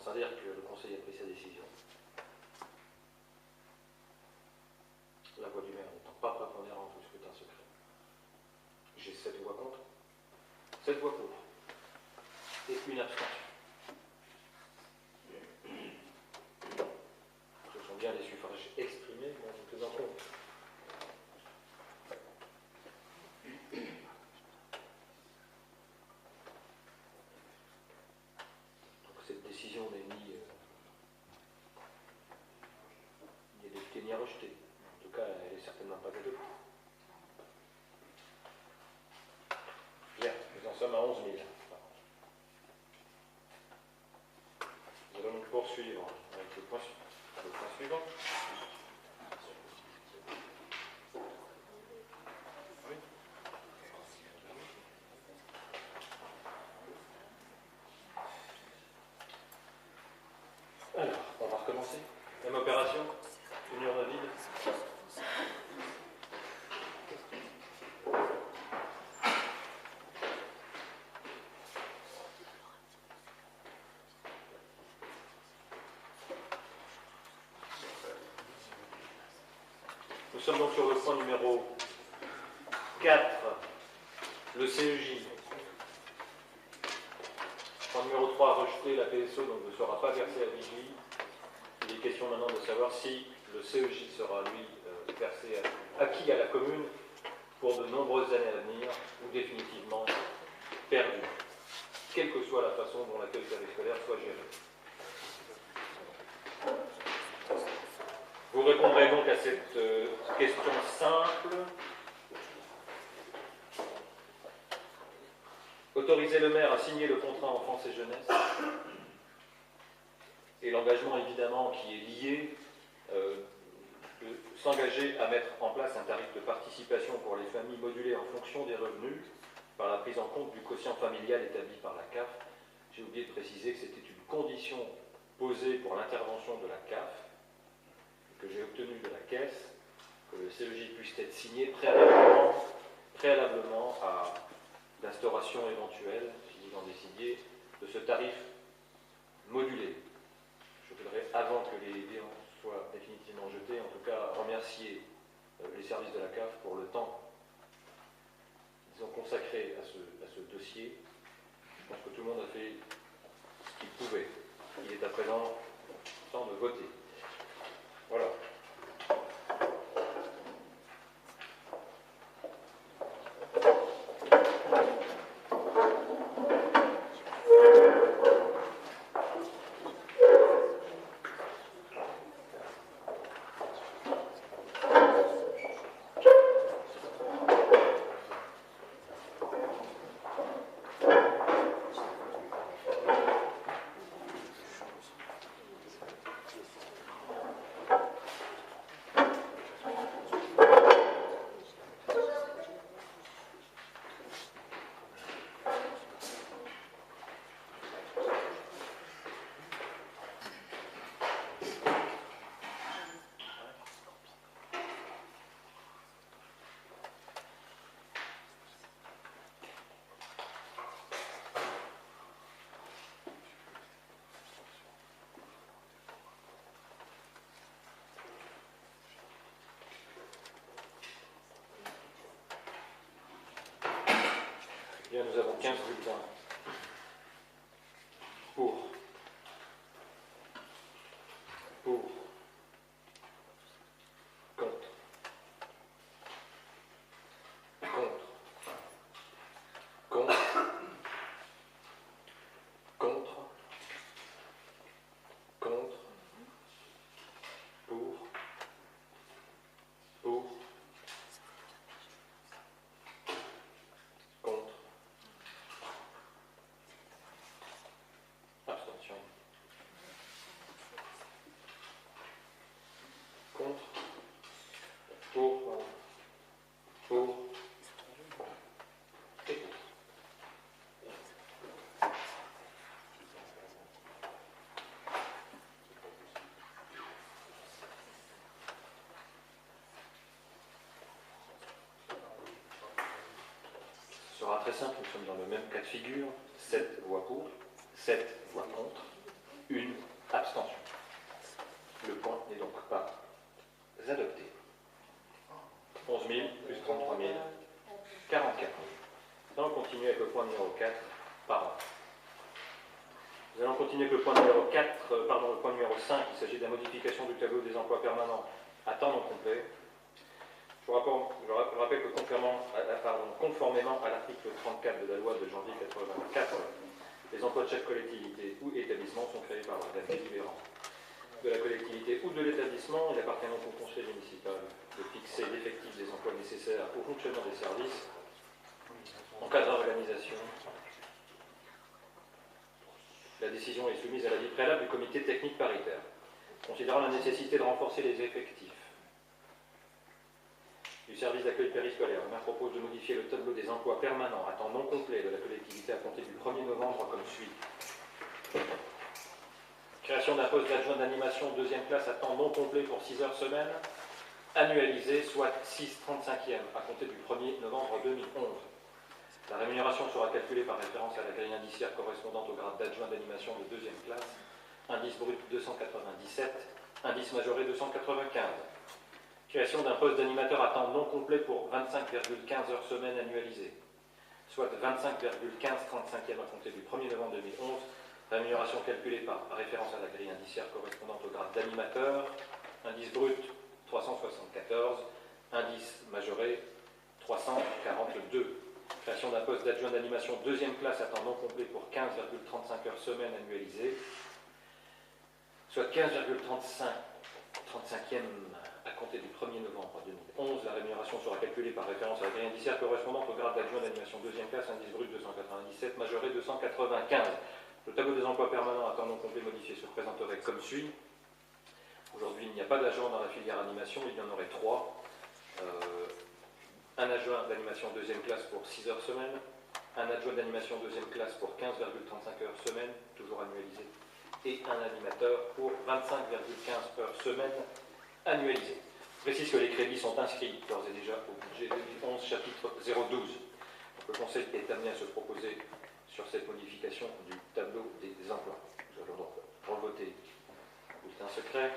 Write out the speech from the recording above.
C'est-à-dire que le Conseil a pris sa décision. La voix du maire n'étant pas prépondérante au scrutin secret. J'ai 7 voix contre, 7 voix pour, et une abstention. Ce sont bien les suffrages exprimés dont nous tenons compte. Donc cette décision n'est ni adoptée ni rejetée. En tout cas, elle n'est certainement pas adoptée. Bien, nous en sommes à 11 000. Nous allons donc poursuivre avec le point suivant. Oui. Alors, on va recommencer. Même opération. Union David. Nous sommes donc sur le point numéro 4, le CEJ. Point numéro 3, rejeter la PSO, donc ne sera pas versée à Vigie. Il est question maintenant de savoir si le CEJ sera, lui, versé, acquis à la commune pour de nombreuses années à venir, ou définitivement perdu, quelle que soit la façon dont l'accueil périscolaire soit géré. Vous répondrez donc à cette question simple. Autoriser le maire à signer le contrat enfance et jeunesse, et l'engagement évidemment qui est lié, de s'engager à mettre en place un tarif de participation pour les familles modulé en fonction des revenus, par la prise en compte du quotient familial établi par la CAF. J'ai oublié de préciser que c'était une condition posée pour l'intervention de la CAF, que j'ai obtenue de la Caisse, que le CEJ puisse être signé préalablement à l'instauration éventuelle, si vous en décidiez, de ce tarif modulé. Je voudrais, avant que les dés soient définitivement jetés, en tout cas remercier les services de la CAF pour le temps qu'ils ont consacré à ce dossier. Je pense que tout le monde a fait ce qu'il pouvait. Il est à présent temps de voter. Voilà. Bien, nous avons 15 bulletins pour, contre, abstention, contre, pour, et pour. Ce sera très simple, nous sommes dans le même cas de figure, 7 voix pour, 7 voix contre, une Nous allons continuer avec le point numéro 5, il s'agit de la modification du tableau des emplois permanents à temps non complet. Je rappelle que conformément à l'article 34 de la loi de janvier 1984, les emplois de chaque collectivité ou établissement sont créés par la délibérance de la collectivité ou de l'établissement. Il appartient donc au conseil municipal de fixer l'effectif des emplois nécessaires au fonctionnement des services en cas de réorganisation. La décision est soumise à l'avis préalable du comité technique paritaire. Considérant la nécessité de renforcer les effectifs du service d'accueil périscolaire, le maire propose de modifier le tableau des emplois permanents à temps non complet de la collectivité à compter du 1er novembre comme suit. Création d'un poste d'adjoint d'animation deuxième classe à temps non complet pour 6 heures semaine, annualisé, soit 6/35e, à compter du 1er novembre 2011. La rémunération sera calculée par référence à la grille indiciaire correspondante au grade d'adjoint d'animation de deuxième classe, indice brut 297, indice majoré 295. Création d'un poste d'animateur à temps non complet pour 25,15 heures semaine annualisées, soit 25,15/35e à compter du 1er novembre 2011. Rémunération calculée par référence à la grille indiciaire correspondante au grade d'animateur, indice brut 374, indice majoré 342. Création d'un poste d'adjoint d'animation deuxième classe à temps non complet pour 15,35 heures semaine annualisées, soit 15,35e à compter du 1er novembre 2011. La rémunération sera calculée par référence à la grille indiciaire correspondante au grade d'adjoint d'animation deuxième classe, indice brut 297, majoré 295. Le tableau des emplois permanents à temps non complet modifié se présenterait comme suit. Aujourd'hui, il n'y a pas d'agent dans la filière animation, il y en aurait 3. Un adjoint d'animation deuxième classe pour 6 heures semaine, un adjoint d'animation deuxième classe pour 15,35 heures semaine, toujours annualisé, et un animateur pour 25,15 heures semaine annualisé. Je précise que les crédits sont inscrits d'ores et déjà au budget 2011, chapitre 012. Donc, le Conseil est amené à se proposer sur cette modification du tableau des emplois. Nous allons donc revoter au bulletin secret.